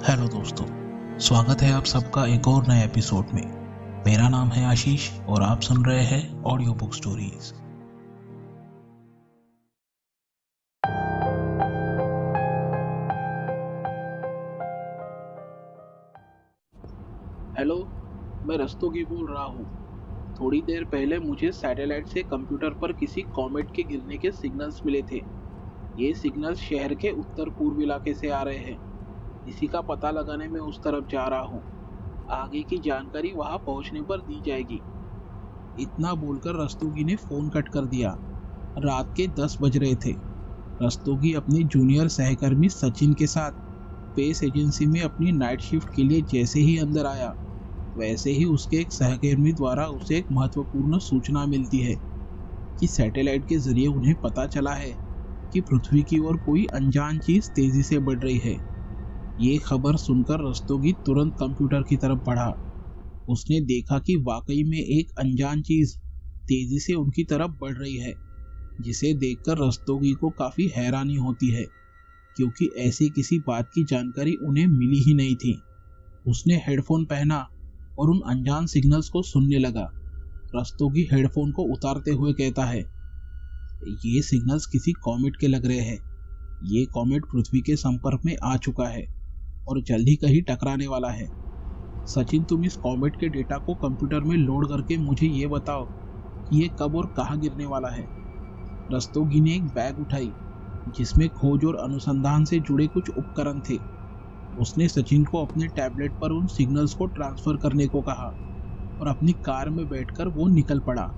Hello दोस्तों, स्वागत है आप सबका एक और नए एपिसोड में। मेरा नाम है आशीष और आप सुन रहे हैं ऑडियो बुक स्टोरीज। हेलो, मैं रस्तोगी बोल रहा हूँ। थोड़ी देर पहले मुझे सैटेलाइट से कंप्यूटर पर किसी कॉमेट के गिरने के सिग्नल्स मिले थे। ये सिग्नल्स शहर के उत्तर पूर्व इलाके से आ रहे हैं। इसी का पता लगाने में उस तरफ जा रहा हूँ। आगे की जानकारी वहां पहुंचने पर दी जाएगी। इतना बोलकर रस्तोगी ने फोन कट कर दिया। रात के 10 बज रहे थे। रस्तोगी अपने जूनियर सहकर्मी सचिन के साथ स्पेस एजेंसी में अपनी नाइट शिफ्ट के लिए जैसे ही अंदर आया, वैसे ही उसके एक सहकर्मी द्वारा उसे एक महत्वपूर्ण सूचना मिलती है कि सैटेलाइट के जरिए उन्हें पता चला है कि पृथ्वी की ओर कोई अनजान चीज तेजी से बढ़ रही है। ये खबर सुनकर रस्तोगी तुरंत कंप्यूटर की तरफ बढ़ा। उसने देखा कि वाकई में एक अनजान चीज तेजी से उनकी तरफ बढ़ रही है, जिसे देखकर रस्तोगी को काफी हैरानी होती है, क्योंकि ऐसी किसी बात की जानकारी उन्हें मिली ही नहीं थी। उसने हेडफोन पहना और उन अनजान सिग्नल्स को सुनने लगा। रस्तोगी हेडफोन को उतारते हुए कहता है, ये सिग्नल्स किसी कॉमेट के लग रहे हैं। ये कॉमेट पृथ्वी के संपर्क में आ चुका है और जल्द ही कहीं टकराने वाला है। सचिन, तुम इस कॉमेट के डेटा को कंप्यूटर में लोड करके मुझे ये बताओ कि ये कब और कहाँ गिरने वाला है। रस्तोगी ने एक बैग उठाई जिसमें खोज और अनुसंधान से जुड़े कुछ उपकरण थे। उसने सचिन को अपने टैबलेट पर उन सिग्नल्स को ट्रांसफर करने को कहा और अपनी कार में बैठकर वो निकल पड़ा।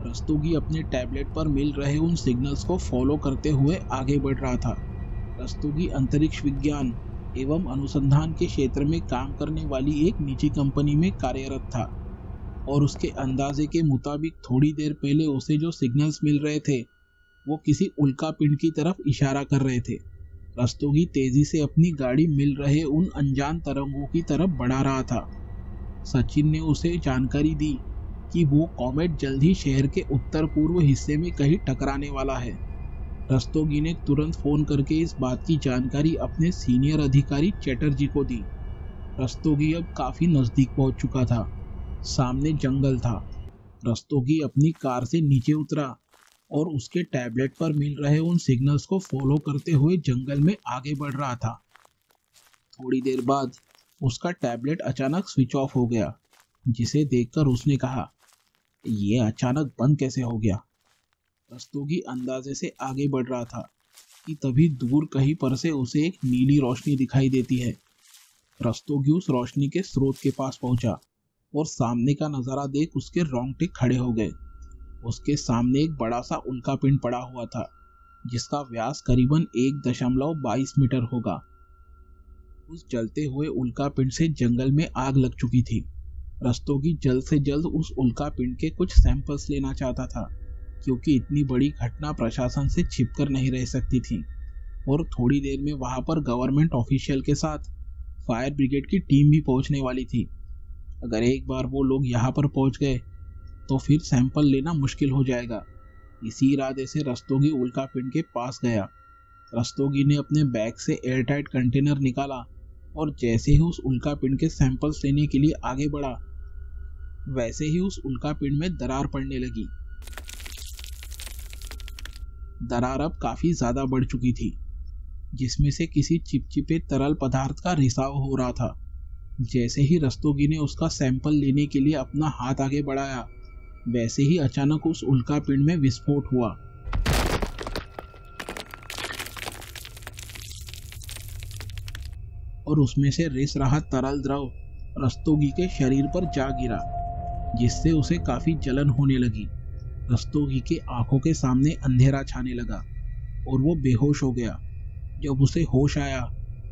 रस्तोगी अपने टैबलेट पर मिल रहे उन सिग्नल्स को फॉलो करते हुए आगे बढ़ रहा था। रस्तोगी अंतरिक्ष विज्ञान एवं अनुसंधान के क्षेत्र में काम करने वाली एक निजी कंपनी में कार्यरत था और उसके अंदाजे के मुताबिक थोड़ी देर पहले उसे जो सिग्नल्स मिल रहे थे वो किसी उल्का पिंड की तरफ इशारा कर रहे थे। रस्तोगी तेजी से अपनी गाड़ी मिल रहे उन अनजान तरंगों की तरफ बढ़ा रहा था। सचिन ने उसे जानकारी दी कि वो कॉमेट जल्द ही शहर के उत्तर पूर्व हिस्से में कहीं टकराने वाला है। रस्तोगी ने तुरंत फोन करके इस बात की जानकारी अपने सीनियर अधिकारी चैटर्जी को दी। रस्तोगी अब काफी नजदीक पहुंच चुका था। सामने जंगल था। रस्तोगी अपनी कार से नीचे उतरा और उसके टैबलेट पर मिल रहे उन सिग्नल्स को फॉलो करते हुए जंगल में आगे बढ़ रहा था। थोड़ी देर बाद उसका टैबलेट अचानक स्विच ऑफ हो गया, जिसे देखकर उसने कहा, ये अचानक बंद कैसे हो गया। रस्तोगी अंदाजे से आगे बढ़ रहा था कि तभी दूर कहीं पर से उसे एक नीली रोशनी दिखाई देती है। रस्तोगी उस रोशनी के स्रोत के पास पहुंचा और सामने का नजारा देख उसके रोंगटे खड़े हो गए। उसके सामने एक बड़ा सा उल्का पिंड पड़ा हुआ था, जिसका व्यास करीबन 1.22 मीटर होगा। उस जलते हुए उल्का पिंड से जंगल में आग लग चुकी थी। रस्तोगी जल्द से जल्द उस उल्का पिंड के कुछ सैंपल्स लेना चाहता था, क्योंकि इतनी बड़ी घटना प्रशासन से छिपकर नहीं रह सकती थी और थोड़ी देर में वहां पर गवर्नमेंट ऑफिशियल के साथ फायर ब्रिगेड की टीम भी पहुंचने वाली थी। अगर एक बार वो लोग यहाँ पर पहुंच गए तो फिर सैंपल लेना मुश्किल हो जाएगा। इसी इरादे से रस्तोगी उल्का पिंड के पास गया। रस्तोगी ने अपने बैग से एयरटाइट कंटेनर निकाला और जैसे ही उस उल्का पिंड के सैंपल्स लेने के लिए आगे बढ़ा, वैसे ही उस उल्का पिंड में दरार पड़ने लगी। दरार अब काफी ज्यादा बढ़ चुकी थी, जिसमें से किसी चिपचिपे तरल पदार्थ का रिसाव हो रहा था। जैसे ही रस्तोगी ने उसका सैंपल लेने के लिए अपना हाथ आगे बढ़ाया, वैसे ही अचानक उस उल्का पिंड में विस्फोट हुआ। और उसमें से रिस रहा तरल द्रव रस्तोगी के शरीर पर जा गिरा, जिससे उसे काफी जलन होने लगी। रस्तोगी के आंखों के सामने अंधेरा छाने लगा और वो बेहोश हो गया। जब उसे होश आया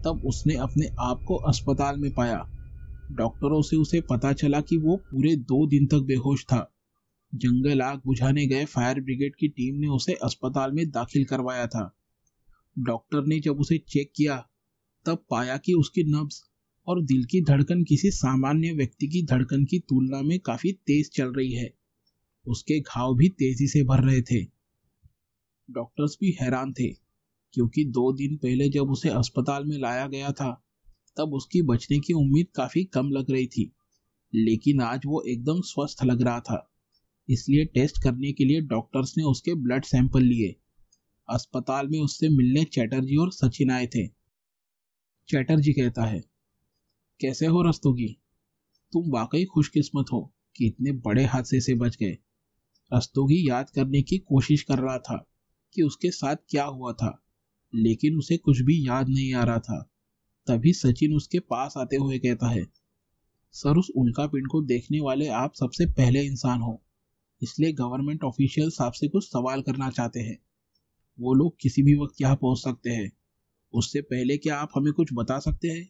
तब उसने अपने आप को अस्पताल में पाया। डॉक्टरों से उसे पता चला कि वो पूरे 2 दिन तक बेहोश था। जंगल आग बुझाने गए फायर ब्रिगेड की टीम ने उसे अस्पताल में दाखिल करवाया था। डॉक्टर ने जब उसे चेक किया तब पाया कि उसकी नब्ज और दिल की धड़कन किसी सामान्य व्यक्ति की धड़कन की तुलना में काफी तेज चल रही है। उसके घाव भी तेजी से भर रहे थे। डॉक्टर्स भी हैरान थे, क्योंकि 2 दिन पहले जब उसे अस्पताल में लाया गया था तब उसकी बचने की उम्मीद काफी कम लग रही थी, लेकिन आज वो एकदम स्वस्थ लग रहा था। इसलिए टेस्ट करने के लिए डॉक्टर्स ने उसके ब्लड सैंपल लिए। अस्पताल में उससे मिलने चैटर्जी और सचिन आए थे। चैटर्जी कहता है, कैसे हो रस्तोगी? तुम वाकई खुशकिस्मत हो कि इतने बड़े हादसे से बच गए। रस्तोगी याद करने की कोशिश कर रहा था कि उसके साथ क्या हुआ था, लेकिन उसे कुछ भी याद नहीं आ रहा था। तभी सचिन उसके पास आते हुए कहता है, सर, उस उल्कापिंड को देखने वाले आप सबसे पहले इंसान हो, इसलिए गवर्नमेंट ऑफिशियल्स आपसे कुछ सवाल करना चाहते हैं। वो लोग किसी भी वक्त यहाँ पहुंच सकते हैं। उससे पहले क्या आप हमें कुछ बता सकते हैं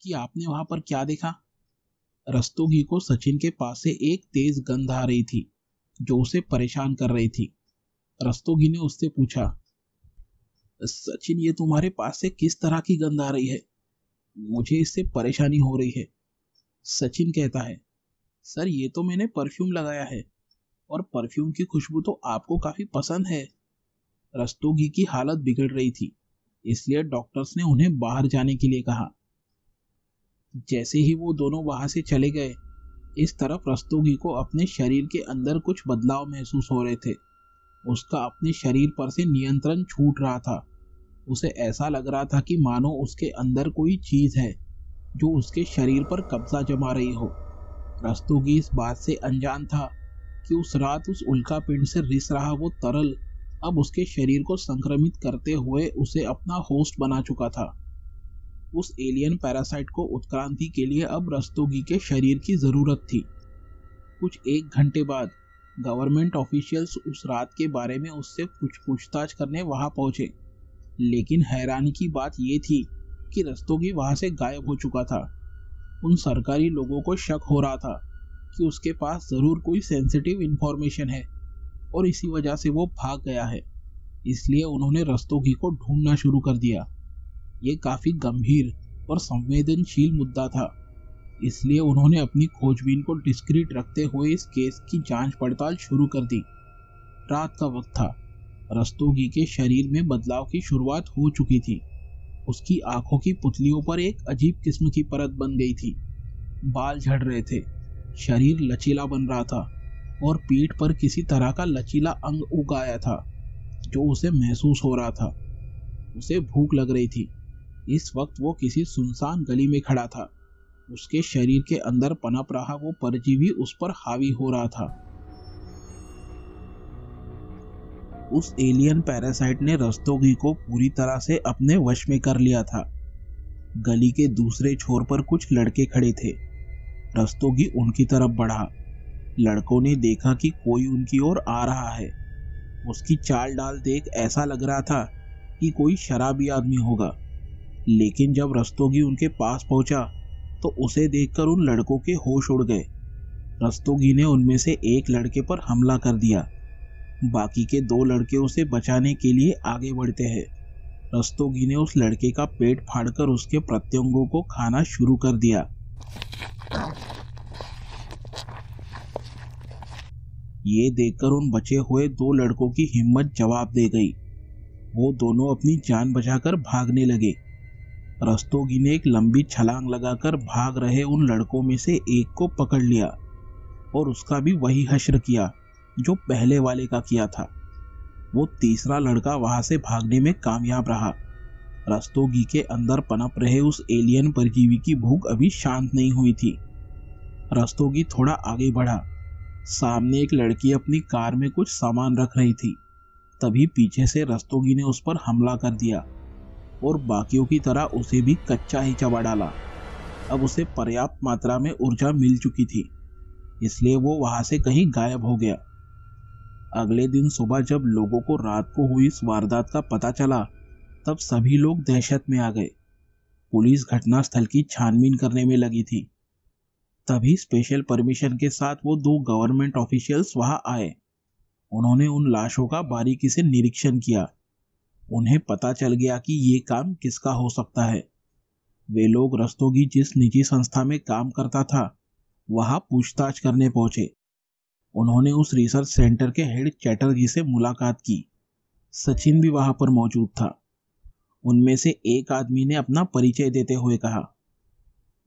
कि आपने वहां पर क्या देखा? रस्तोगी को सचिन के पास से एक तेज गंध आ रही थी जो उसे परेशान कर रही थी। रस्तोगी ने उससे पूछा, सचिन, ये तुम्हारे पास से किस तरह की गंध आ रही है? मुझे इससे परेशानी हो रही है। सचिन कहता है, सर, ये तो मैंने परफ्यूम लगाया है और परफ्यूम की खुशबू तो आपको काफी पसंद है। रस्तोगी की हालत बिगड़ रही थी, इसलिए डॉक्टर्स ने उन्हें बाहर जाने के लिए कहा। जैसे ही वो दोनों वहां से चले गए, इस तरफ रस्तोगी को अपने शरीर के अंदर कुछ बदलाव महसूस हो रहे थे। उसका अपने शरीर पर से नियंत्रण छूट रहा था। उसे ऐसा लग रहा था कि मानो उसके अंदर कोई चीज है जो उसके शरीर पर कब्जा जमा रही हो। रस्तोगी इस बात से अनजान था कि उस रात उस उल्कापिंड से रिस रहा वो तरल अब उसके शरीर को संक्रमित करते हुए उसे अपना होस्ट बना चुका था। उस एलियन पैरासाइट को उत्क्रांति के लिए अब रस्तोगी के शरीर की जरूरत थी। कुछ 1 घंटे बाद गवर्नमेंट ऑफिशियल्स उस रात के बारे में उससे कुछ पूछताछ करने वहां पहुंचे, लेकिन हैरानी की बात यह थी कि रस्तोगी वहां से गायब हो चुका था। उन सरकारी लोगों को शक हो रहा था कि उसके पास जरूर कोई सेंसिटिव इंफॉर्मेशन है और इसी वजह से वो भाग गया है। इसलिए उन्होंने रस्तोगी को ढूंढना शुरू कर दिया। ये काफी गंभीर और संवेदनशील मुद्दा था, इसलिए उन्होंने अपनी खोजबीन को डिस्क्रीट रखते हुए इस केस की जांच पड़ताल शुरू कर दी। रात का वक्त था। रस्तोगी के शरीर में बदलाव की शुरुआत हो चुकी थी। उसकी आंखों की पुतलियों पर एक अजीब किस्म की परत बन गई थी। बाल झड़ रहे थे, शरीर लचीला बन रहा था और पीठ पर किसी तरह का लचीला अंग उग आया था जो उसे महसूस हो रहा था। उसे भूख लग रही थी। इस वक्त वो किसी सुनसान गली में खड़ा था। उसके शरीर के अंदर पनप रहा वो परजीवी उस पर हावी हो रहा था। उस एलियन पैरासाइट ने रस्तोगी को पूरी तरह से अपने वश में कर लिया था। गली के दूसरे छोर पर कुछ लड़के खड़े थे। रस्तोगी उनकी तरफ बढ़ा। लड़कों ने देखा कि कोई उनकी ओर आ रहा है। उसकी चाल डाल देख ऐसा लग रहा था कि कोई शराबी आदमी होगा, लेकिन जब रस्तोगी उनके पास पहुंचा तो उसे देखकर उन लड़कों के होश उड़ गए। रस्तोगी ने उनमें से एक लड़के पर हमला कर दिया। बाकी के 2 लड़के उसे बचाने के लिए आगे बढ़ते हैं। रस्तोगी ने उस लड़के का पेट फाड़कर उसके प्रत्यंगों को खाना शुरू कर दिया। ये देखकर उन बचे हुए 2 लड़कों की हिम्मत जवाब दे गई। वो दोनों अपनी जान बचाकर भागने लगे। रस्तोगी ने एक लंबी छलांग लगाकर भाग रहे उन लड़कों में से एक को पकड़ लिया और उसका भी वही हश्र किया जो पहले वाले का किया था। वो तीसरा लड़का वहां से भागने में कामयाब रहा। रस्तोगी के अंदर पनप रहे उस एलियन परजीवी की भूख अभी शांत नहीं हुई थी। रस्तोगी थोड़ा आगे बढ़ा। सामने एक लड़की अपनी कार में कुछ सामान रख रही थी। तभी पीछे से रस्तोगी ने उस पर हमला कर दिया और बाकियों की तरह उसे भी कच्चा ही चबा डाला। अब उसे पर्याप्त मात्रा में ऊर्जा मिल चुकी थी, इसलिए वो वहां से कहीं गायब हो गया। अगले दिन सुबह जब लोगों को रात को हुई इस वारदात का पता चला, तब सभी लोग दहशत में आ गए। पुलिस घटनास्थल की छानबीन करने में लगी थी। तभी स्पेशल परमिशन के साथ वो 2 गवर्नमेंट ऑफिशियल्स वहां आए। उन्होंने उन लाशों का बारीकी से निरीक्षण किया। उन्हें पता चल गया कि ये काम किसका हो सकता है। वे लोग रस्तोगी जिस निजी संस्था में काम करता था वहां पूछताछ करने पहुंचे। उन्होंने उस रिसर्च सेंटर के हेड चैटर्जी से मुलाकात की। सचिन भी वहां पर मौजूद था। उनमें से एक आदमी ने अपना परिचय देते हुए कहा,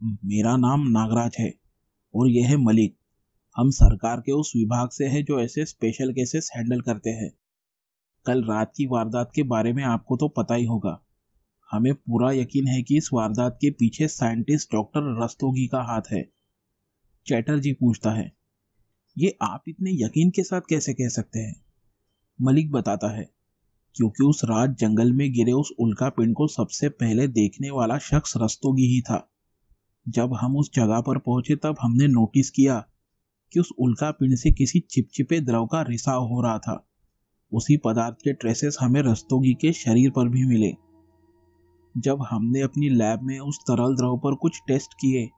मेरा नाम नागराज है और यह है मलिक। हम सरकार के उस विभाग से हैं जो ऐसे स्पेशल केसेस हैंडल करते हैं। कल रात की वारदात के बारे में आपको तो पता ही होगा। हमें पूरा यकीन है कि इस वारदात के पीछे साइंटिस्ट डॉक्टर रस्तोगी का हाथ है। चैटर्जी पूछता है, ये आप इतने यकीन के साथ कैसे कह सकते हैं? मलिक बताता है, क्योंकि उस रात जंगल में गिरे उस उल्का पिंड को सबसे पहले देखने वाला शख्स रस्तोगी ही था। जब हम उस जगह पर पहुंचे तब हमने नोटिस किया कि उस उल्का पिंड से किसी चिपचिपे द्रव का रिसाव हो रहा था। उसी पदार्थ के ट्रेसेस हमें रस्तोगी के शरीर पर भी मिले। जब हमने अपनी लैब में उस तरल द्रव पर कुछ टेस्ट किए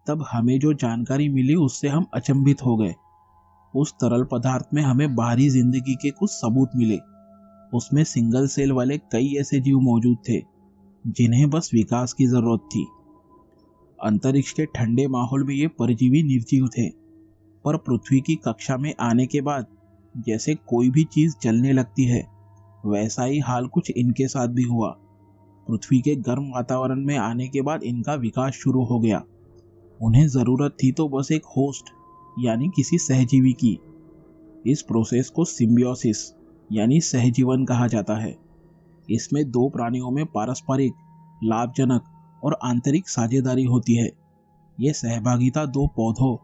तब हमें जो जानकारी मिली उससे हम अचंभित हो गए। उस तरल पदार्थ में हमें बाहरी जिंदगी के कुछ सबूत मिले। उसमें सिंगल सेल वाले कई ऐसे जीव मौजूद थे जिन्हें बस विकास की जरूरत थी। अंतरिक्ष के ठंडे माहौल में ये परजीवी निर्जीव थे, पर पृथ्वी की कक्षा में आने के बाद जैसे कोई भी चीज जलने लगती है, वैसा ही हाल कुछ इनके साथ भी हुआ। पृथ्वी के गर्म वातावरण में आने के बाद इनका विकास शुरू हो गया। उन्हें जरूरत थी तो बस एक होस्ट यानी किसी सहजीवी की। इस प्रोसेस को सिम्बियोसिस यानी सहजीवन कहा जाता है। इसमें दो प्राणियों में पारस्परिक, लाभजनक और आंतरिक साझेदारी होती है। यह सहभागिता दो पौधों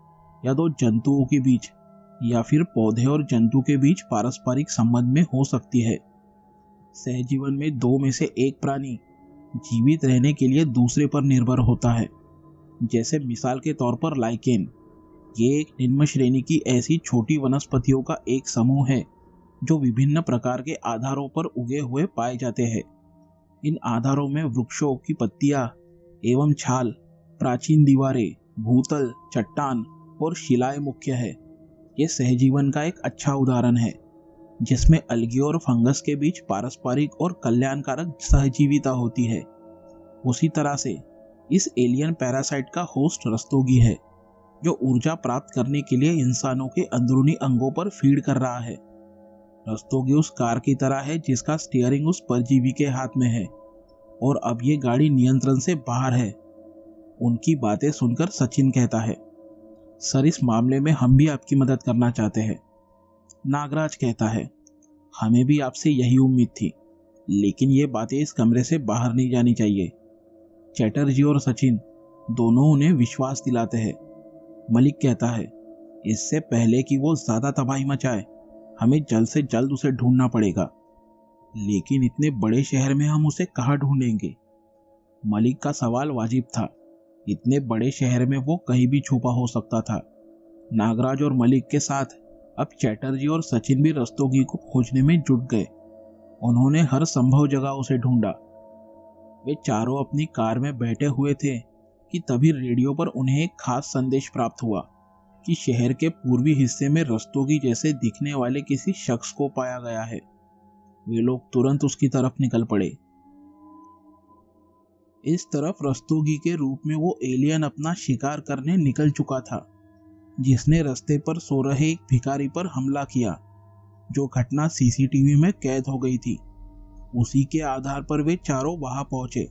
या दो जंतुओं के बीच या फिर पौधे और जंतु के बीच पारस्परिक संबंध में हो सकती है। सहजीवन में दो में से एक प्राणी जीवित रहने के लिए दूसरे पर निर्भर होता है। जैसे मिसाल के तौर पर लाइकेन, ये एक निम्न श्रेणी की ऐसी छोटी वनस्पतियों का एक समूह है जो विभिन्न प्रकार के आधारों पर उगे हुए पाए जाते हैं। इन आधारों में वृक्षों की पत्तियां एवं छाल, प्राचीन दीवारें, भूतल, चट्टान और शिलाएं मुख्य है। ये सहजीवन का एक अच्छा उदाहरण है जिसमें अलगी और फंगस के बीच पारस्परिक और कल्याणकारक सहजीविता होती है। उसी तरह से इस एलियन पैरासाइट का होस्ट रस्तोगी है जो ऊर्जा प्राप्त करने के लिए इंसानों के अंदरूनी अंगों पर फीड कर रहा है। रस्तोगी उस कार की तरह है जिसका स्टीयरिंग उस परजीवी के हाथ में है और अब ये गाड़ी नियंत्रण से बाहर है। उनकी बातें सुनकर सचिन कहता है, सर इस मामले में हम भी आपकी मदद करना चाहते हैं। नागराज कहता है, हमें भी आपसे यही उम्मीद थी, लेकिन ये बातें इस कमरे से बाहर नहीं जानी चाहिए। चैटर्जी और सचिन दोनों उन्हें विश्वास दिलाते हैं। मलिक कहता है, इससे पहले कि वो ज्यादा तबाही मचाए हमें जल्द से जल्द उसे ढूंढना पड़ेगा। लेकिन इतने बड़े शहर में हम उसे कहाँ ढूंढेंगे? मलिक का सवाल वाजिब था। इतने बड़े शहर में वो कहीं भी छुपा हो सकता था। नागराज और मलिक के साथ अब चैटर्जी और सचिन भी रस्तोगी को खोजने में जुट गए। उन्होंने हर संभव जगह उसे ढूंढा। वे चारों अपनी कार में बैठे हुए थे कि तभी रेडियो पर उन्हें एक खास संदेश प्राप्त हुआ कि शहर के पूर्वी हिस्से में रस्तोगी जैसे दिखने वाले किसी शख्स को पाया गया है। वे लोग तुरंत उसकी तरफ निकल पड़े। इस तरफ रस्तोगी के रूप में वो एलियन अपना शिकार करने निकल चुका था, जिसने रास्ते पर सो रहे एक भिखारी पर हमला किया। जो घटना सीसीटीवी में कैद हो गई थी, उसी के आधार पर वे चारों वहां पहुंचे।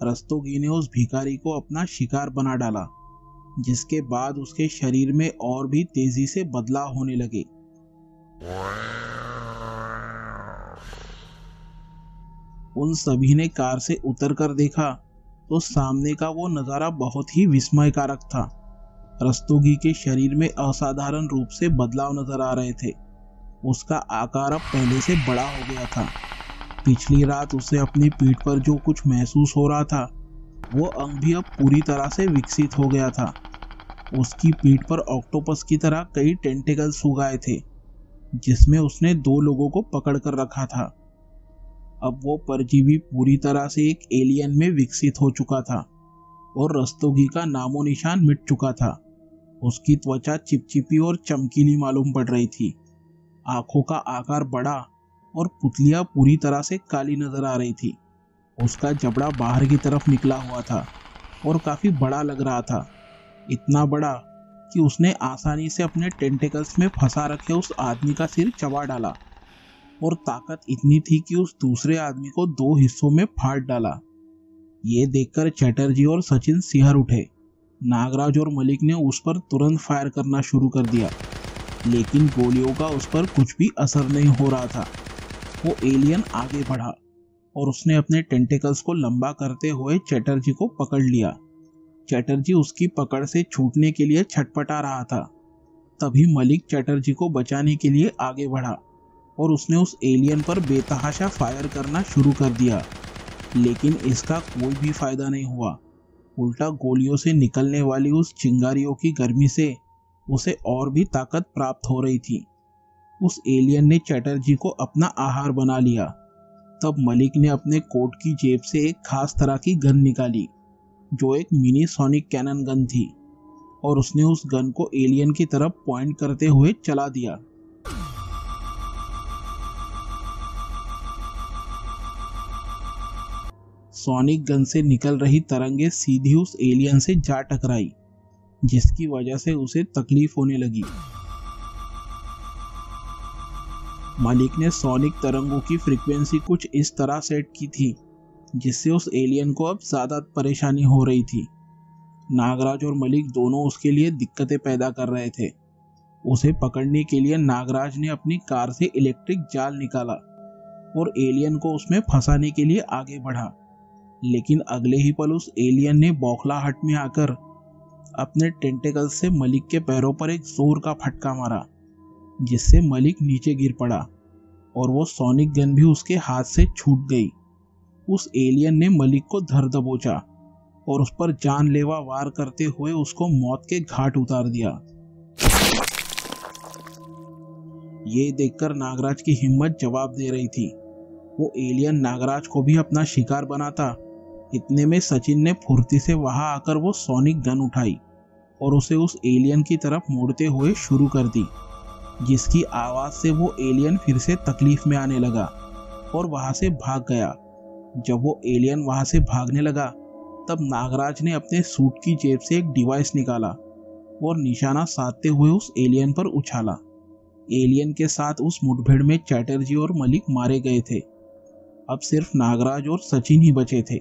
रस्तोगी ने उस भिखारी को अपना शिकार बना डाला, जिसके बाद उसके शरीर में और भी तेजी से बदलाव होने लगे। उन सभी ने कार से उतरकर देखा तो सामने का वो नजारा बहुत ही विस्मयकारक था। रस्तोगी के शरीर में असाधारण रूप से बदलाव नजर आ रहे थे। उसका आकार अब पहले से बड़ा हो गया था। पिछली रात उसे अपनी पीठ पर जो कुछ महसूस हो रहा था, वो अंग भी अब पूरी तरह से विकसित हो गया था। उसकी पीठ पर ऑक्टोपस की तरह कई टेंटिकल्स उगाए थे, जिसमें उसने दो लोगों को पकड़ कर रखा था। अब वो परजीवी पूरी तरह से एक एलियन में विकसित हो चुका था और रस्तोगी का नामो निशान मिट चुका था। उसकी त्वचा चिपचिपी और चमकीली मालूम पड़ रही थी। आंखों का आकार बड़ा और पुतलियां पूरी तरह से काली नजर आ रही थी। उसका जबड़ा बाहर की तरफ निकला हुआ था और काफी बड़ा लग रहा था। इतना बड़ा कि उसने आसानी से अपने टेंटिकल्स में फंसा रखे उस आदमी का सिर चबा डाला, और ताकत इतनी थी कि उस दूसरे आदमी को दो हिस्सों में फाड़ डाला। ये देखकर चैटर्जी और सचिन सिहर उठे। नागराज और मलिक ने उस पर तुरंत फायर करना शुरू कर दिया, लेकिन गोलियों का उस पर कुछ भी असर नहीं हो रहा था। वो एलियन आगे बढ़ा और उसने अपने टेंटिकल्स को लंबा करते हुए चैटर्जी को पकड़ लिया। चैटर्जी उसकी पकड़ से छूटने के लिए छटपटा रहा था। तभी मलिक चैटर्जी को बचाने के लिए आगे बढ़ा और उसने उस एलियन पर बेतहाशा फायर करना शुरू कर दिया, लेकिन इसका कोई भी फायदा नहीं हुआ। उल्टा गोलियों से निकलने वाली उस चिंगारियों की गर्मी से उसे और भी ताकत प्राप्त हो रही थी। उस एलियन ने चैटर्जी को अपना आहार बना लिया। तब मलिक ने अपने कोट की जेब से एक खास तरह की गन निकाली, जो एक मिनी सोनिक कैनन गन थी, और उसने उस गन को एलियन की तरफ पॉइंट करते हुए चला दिया। सोनिक गन से निकल रही तरंगे सीधी उस एलियन से जा टकराई, जिसकी वजह से उसे तकलीफ होने लगी। मलिक ने सोनिक तरंगों की फ्रीक्वेंसी कुछ इस तरह सेट की थी जिससे उस एलियन को अब ज्यादा परेशानी हो रही थी। नागराज और मलिक दोनों उसके लिए दिक्कतें पैदा कर रहे थे। उसे पकड़ने के लिए नागराज ने अपनी कार से इलेक्ट्रिक जाल निकाला और एलियन को उसमें फंसाने के लिए आगे बढ़ा, लेकिन अगले ही पल उस एलियन ने बौखलाहट में आकर अपने टेंटेकल से मलिक के पैरों पर एक जोर का फटका मारा, जिससे मलिक नीचे गिर पड़ा और वो सोनिक गन भी उसके हाथ से छूट गई। उस एलियन ने मलिक को धर दबोचा और उस पर जानलेवा वार करते हुए उसको मौत के घाट उतार दिया। ये देखकर नागराज की हिम्मत जवाब दे रही थी। वो एलियन नागराज को भी अपना शिकार बनाता। इतने में सचिन ने फुर्ती से वहां आकर वो सोनिक गन उठाई और उसे उस एलियन की तरफ मोड़ते हुए शुरू कर दी, जिसकी आवाज से वो एलियन फिर से तकलीफ में आने लगा और वहां से भाग गया। जब वो एलियन वहां से भागने लगा, तब नागराज ने अपने सूट की जेब से एक डिवाइस निकाला और निशाना साधते हुए उस एलियन पर उछाला। एलियन के साथ उस मुठभेड़ में चैटर्जी और मलिक मारे गए थे। अब सिर्फ नागराज और सचिन ही बचे थे।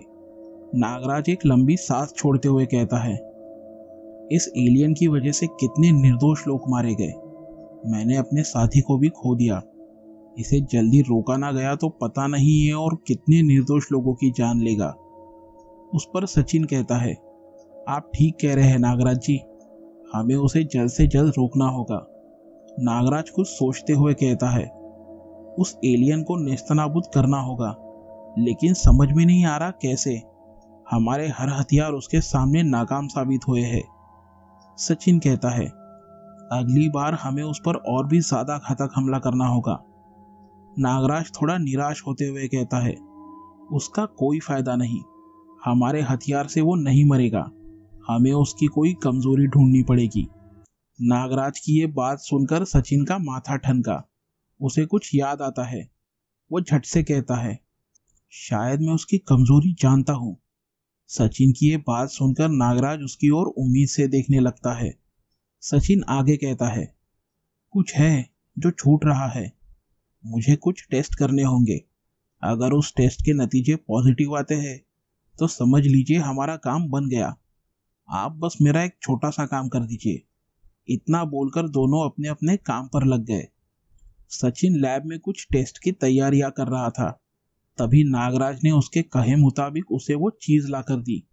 नागराज एक लंबी सांस छोड़ते हुए कहता है, इस एलियन की वजह से कितने निर्दोष लोग मारे गए। मैंने अपने साथी को भी खो दिया। इसे जल्दी रोका ना गया तो पता नहीं है और कितने निर्दोष लोगों की जान लेगा। उस पर सचिन कहता है, आप ठीक कह रहे हैं नागराज जी, हमें उसे जल्द से जल्द रोकना होगा। नागराज कुछ सोचते हुए कहता है, उस एलियन को नेस्तनाबूद करना होगा, लेकिन समझ में नहीं आ रहा कैसे। हमारे हर हथियार उसके सामने नाकाम साबित हुए हैं। सचिन कहता है, अगली बार हमें उस पर और भी ज्यादा घातक हमला करना होगा। नागराज थोड़ा निराश होते हुए कहता है, उसका कोई फायदा नहीं, हमारे हथियार से वो नहीं मरेगा, हमें उसकी कोई कमजोरी ढूंढनी पड़ेगी। नागराज की ये बात सुनकर सचिन का माथा ठनका। उसे कुछ याद आता है। वो झट से कहता है, शायद मैं उसकी कमजोरी जानता हूँ। सचिन की ये बात सुनकर नागराज उसकी ओर उम्मीद से देखने लगता है। सचिन आगे कहता है, कुछ है जो छूट रहा है, मुझे कुछ टेस्ट करने होंगे। अगर उस टेस्ट के नतीजे पॉजिटिव आते हैं तो समझ लीजिए हमारा काम बन गया। आप बस मेरा एक छोटा सा काम कर दीजिए। इतना बोलकर दोनों अपने अपने काम पर लग गए। सचिन लैब में कुछ टेस्ट की तैयारियां कर रहा था। तभी नागराज ने उसके कहे मुताबिक उसे वो चीज लाकर दी।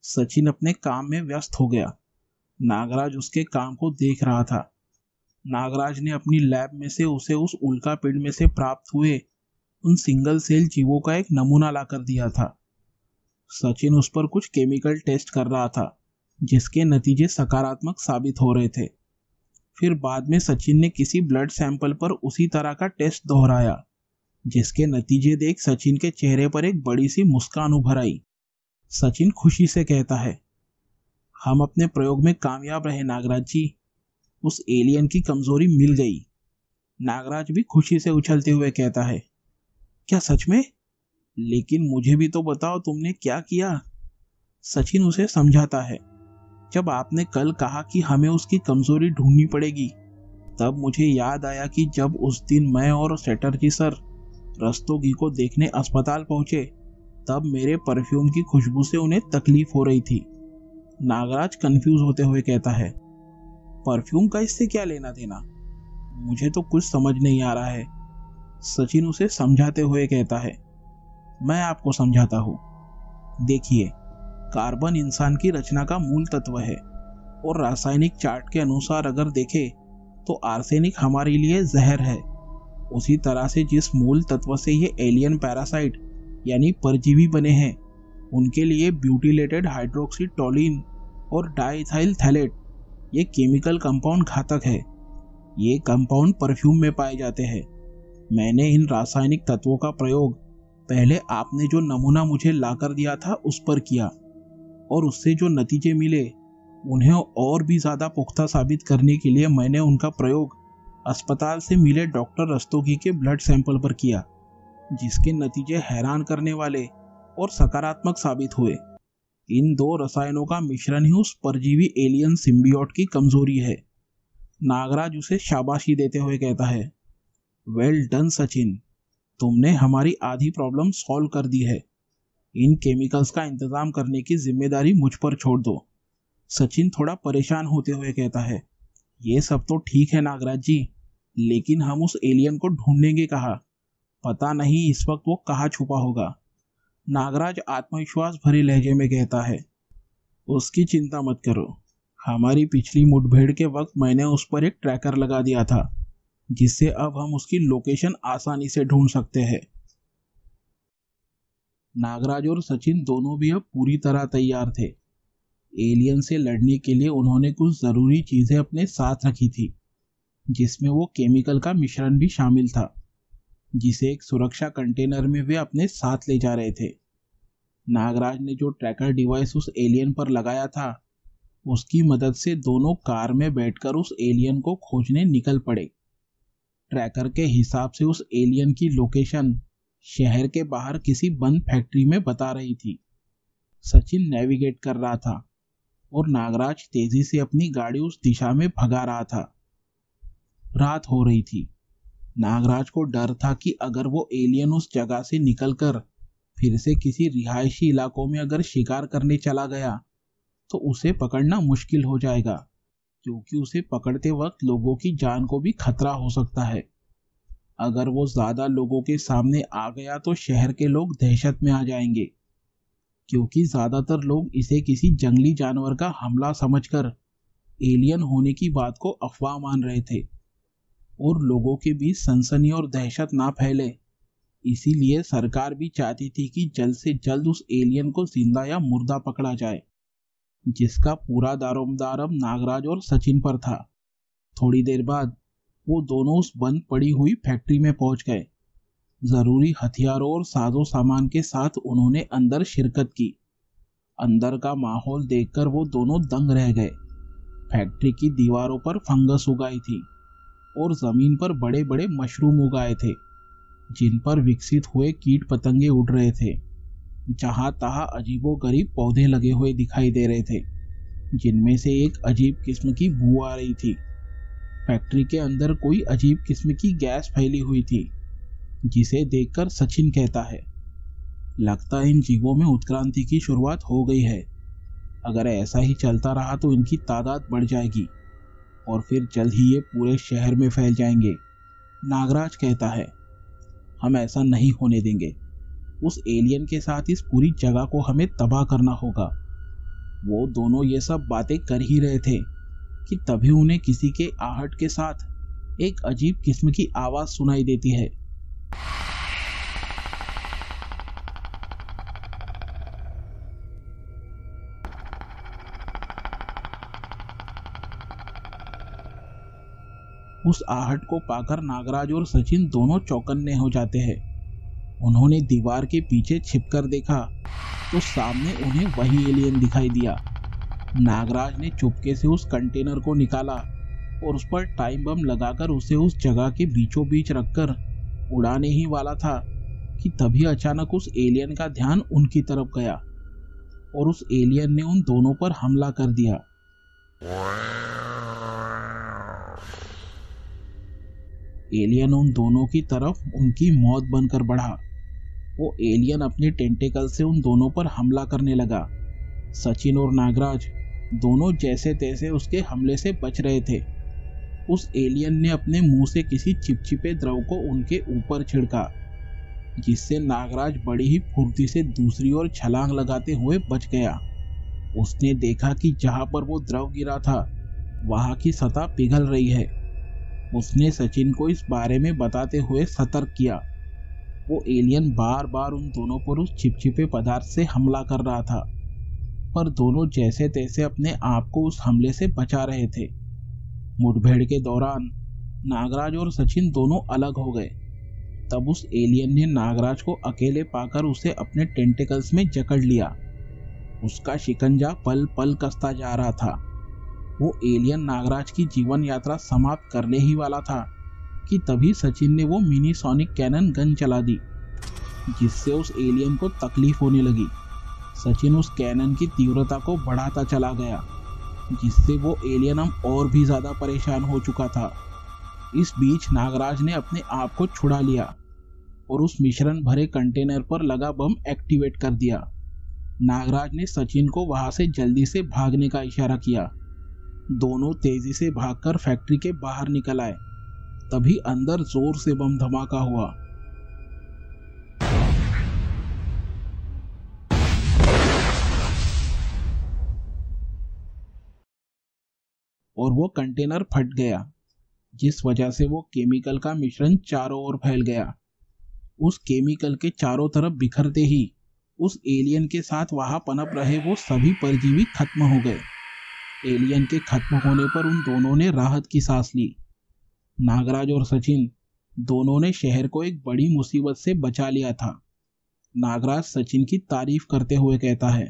सचिन अपने काम में व्यस्त हो गया। नागराज उसके काम को देख रहा था। नागराज ने अपनी लैब में से उसे उस उल्का पिंड में से प्राप्त हुए उन सिंगल सेल जीवों का एक नमूना लाकर दिया था। सचिन उस पर कुछ केमिकल टेस्ट कर रहा था, जिसके नतीजे सकारात्मक साबित हो रहे थे। फिर बाद में सचिन ने किसी ब्लड सैंपल पर उसी तरह का टेस्ट दोहराया, जिसके नतीजे देख सचिन के चेहरे पर एक बड़ी सी मुस्कान उभर आई। सचिन खुशी से कहता है, हम अपने प्रयोग में कामयाब रहे नागराज जी, उस एलियन की कमजोरी मिल गई। नागराज भी खुशी से उछलते हुए कहता है, क्या सच में? लेकिन मुझे भी तो बताओ तुमने क्या किया। सचिन उसे समझाता है, जब आपने कल कहा कि हमें उसकी कमजोरी ढूंढनी पड़ेगी, तब मुझे याद आया कि जब उस दिन मैं और चैटर्जी सर रस्तोगी को देखने अस्पताल पहुंचे, तब मेरे परफ्यूम की खुशबू से उन्हें तकलीफ हो रही थी। नागराज कंफ्यूज होते हुए कहता है, परफ्यूम का इससे क्या लेना देना? मुझे तो कुछ समझ नहीं आ रहा है। सचिन उसे समझाते हुए कहता है, मैं आपको समझाता हूँ। देखिए, कार्बन इंसान की रचना का मूल तत्व है और रासायनिक चार्ट के अनुसार अगर देखें तो आर्सेनिक हमारे लिए जहर है। उसी तरह से जिस मूल तत्व से ये एलियन पैरासाइट यानी परजीवी बने हैं, उनके लिए ब्यूटिलेटेड हाइड्रोक्सी टोलिन और डाइथाइल थैलेट ये केमिकल कंपाउंड घातक है। ये कंपाउंड परफ्यूम में पाए जाते हैं। मैंने इन रासायनिक तत्वों का प्रयोग पहले आपने जो नमूना मुझे लाकर दिया था उस पर किया और उससे जो नतीजे मिले उन्हें और भी ज़्यादा पुख्ता साबित करने के लिए मैंने उनका प्रयोग अस्पताल से मिले डॉक्टर रस्तोगी के ब्लड सैंपल पर किया, जिसके नतीजे हैरान करने वाले और सकारात्मक साबित हुए। इन दो रसायनों का मिश्रण ही उस परजीवी एलियन सिम्बियोट की कमजोरी है। नागराज उसे शाबाशी देते हुए कहता है, वेल डन सचिन, तुमने हमारी आधी प्रॉब्लम सॉल्व कर दी है। इन केमिकल्स का इंतजाम करने की जिम्मेदारी मुझ पर छोड़ दो। सचिन थोड़ा परेशान होते हुए कहता है, ये सब तो ठीक है नागराज जी, लेकिन हम उस एलियन को ढूंढेंगे कहाँ? पता नहीं इस वक्त वो कहाँ छुपा होगा। नागराज आत्मविश्वास भरे लहजे में कहता है, उसकी चिंता मत करो। हमारी पिछली मुठभेड़ के वक्त मैंने उस पर एक ट्रैकर लगा दिया था, जिससे अब हम उसकी लोकेशन आसानी से ढूंढ सकते हैं। नागराज और सचिन दोनों भी अब पूरी तरह तैयार थे। एलियन से लड़ने के लिए उन्होंने कुछ जरूरी चीजें अपने साथ रखी थी, जिसमें वो केमिकल का मिश्रण भी शामिल था, जिसे एक सुरक्षा कंटेनर में वे अपने साथ ले जा रहे थे। नागराज ने जो ट्रैकर डिवाइस उस एलियन पर लगाया था, उसकी मदद से दोनों कार में बैठकर उस एलियन को खोजने निकल पड़े। ट्रैकर के हिसाब से उस एलियन की लोकेशन शहर के बाहर किसी बंद फैक्ट्री में बता रही थी। सचिन नेविगेट कर रहा था और नागराज तेजी से अपनी गाड़ी उस दिशा में भगा रहा था। रात हो रही थी। नागराज को डर था कि अगर वो एलियन उस जगह से निकलकर फिर से किसी रिहायशी इलाकों में अगर शिकार करने चला गया तो उसे पकड़ना मुश्किल हो जाएगा, क्योंकि उसे पकड़ते वक्त लोगों की जान को भी खतरा हो सकता है। अगर वो ज्यादा लोगों के सामने आ गया तो शहर के लोग दहशत में आ जाएंगे, क्योंकि ज्यादातर लोग इसे किसी जंगली जानवर का हमला समझकर एलियन होने की बात को अफवाह मान रहे थे और लोगों के बीच सनसनी और दहशत ना फैले। इसीलिए सरकार भी चाहती थी कि जल्द से जल्द उस एलियन को जिंदा या मुर्दा पकड़ा जाए, जिसका पूरा दारोमदार अब नागराज और सचिन पर था। थोड़ी देर बाद वो दोनों उस बंद पड़ी हुई फैक्ट्री में पहुंच गए। जरूरी हथियारों और साजो सामान के साथ उन्होंने अंदर शिरकत की। अंदर का माहौल देखकर वो दोनों दंग रह गए। फैक्ट्री की दीवारों पर फंगस उगाई थी और जमीन पर बड़े बड़े मशरूम उगाए थे, जिन पर विकसित हुए कीट पतंगे उड़ रहे थे। जहां तहां अजीबोगरीब पौधे लगे हुए दिखाई दे रहे थे, जिनमें से एक अजीब किस्म की बू आ रही थी। फैक्ट्री के अंदर कोई अजीब किस्म की गैस फैली हुई थी, जिसे देखकर सचिन कहता है, लगता है इन जीवों में उत्क्रांति की शुरुआत हो गई है। अगर ऐसा ही चलता रहा तो इनकी तादाद बढ़ जाएगी और फिर जल्द ही ये पूरे शहर में फैल जाएंगे। नागराज कहता है, हम ऐसा नहीं होने देंगे। उस एलियन के साथ इस पूरी जगह को हमें तबाह करना होगा। वो दोनों ये सब बातें कर ही रहे थे कि तभी उन्हें किसी के आहट के साथ एक अजीब किस्म की आवाज सुनाई देती है। उस आहट को पाकर नागराज और सचिन दोनों चौकन्ने हो जाते हैं। उन्होंने दीवार के पीछे छिपकर देखा तो सामने उन्हें वही एलियन दिखाई दिया। नागराज ने चुपके से उस कंटेनर को निकाला और उस पर टाइम बम लगाकर उसे उस जगह के बीचों बीच रखकर उड़ाने ही वाला था कि तभी अचानक उस एलियन का ध्यान उनकी तरफ गया और उस एलियन ने उन दोनों पर हमला कर दिया। एलियन उन दोनों की तरफ उनकी मौत बनकर बढ़ा। वो एलियन अपने टेंटेकल से उन दोनों पर हमला करने लगा। सचिन और नागराज दोनों जैसे तैसे उसके हमले से बच रहे थे। उस एलियन ने अपने मुंह से किसी चिपचिपे द्रव को उनके ऊपर छिड़का, जिससे नागराज बड़ी ही फुर्ती से दूसरी ओर छलांग लगाते हुए बच गया। उसने देखा कि जहां पर वो द्रव गिरा था वहां की सतह पिघल रही है। उसने सचिन को इस बारे में बताते हुए सतर्क किया। वो एलियन बार बार उन दोनों पर उस चिपचिपे पदार्थ से हमला कर रहा था, पर दोनों जैसे तैसे अपने आप को उस हमले से बचा रहे थे। मुठभेड़ के दौरान नागराज और सचिन दोनों अलग हो गए। तब उस एलियन ने नागराज को अकेले पाकर उसे अपने टेंटिकल्स में जकड़ लिया। उसका शिकंजा पल पल कसता जा रहा था। वो एलियन नागराज की जीवन यात्रा समाप्त करने ही वाला था कि तभी सचिन ने वो मिनी सोनिक कैनन गन चला दी, जिससे उस एलियन को तकलीफ होने लगी। सचिन उस कैनन की तीव्रता को बढ़ाता चला गया, जिससे वो एलियन अब और भी ज्यादा परेशान हो चुका था। इस बीच नागराज ने अपने आप को छुड़ा लिया और उस मिश्रण भरे कंटेनर पर लगा बम एक्टिवेट कर दिया। नागराज ने सचिन को वहां से जल्दी से भागने का इशारा किया। दोनों तेजी से भागकर फैक्ट्री के बाहर निकल आए। तभी अंदर जोर से बम धमाका हुआ और वो कंटेनर फट गया, जिस वजह से वो केमिकल का मिश्रण चारों ओर फैल गया। उस केमिकल के चारों तरफ बिखरते ही उस एलियन के साथ वहां पनप रहे वो सभी परजीवी खत्म हो गए। एलियन के खत्म होने पर उन दोनों ने राहत की सांस ली। नागराज और सचिन दोनों ने शहर को एक बड़ी मुसीबत से बचा लिया था। नागराज सचिन की तारीफ करते हुए कहता है,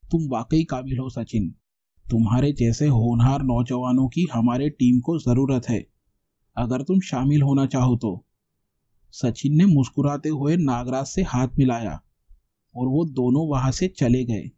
तुम वाकई काबिल हो सचिन। तुम्हारे जैसे होनहार नौजवानों की हमारे टीम को जरूरत है, अगर तुम शामिल होना चाहो तो। सचिन ने मुस्कुराते हुए नागराज से हाथ मिलाया और वो दोनों वहां से चले गए।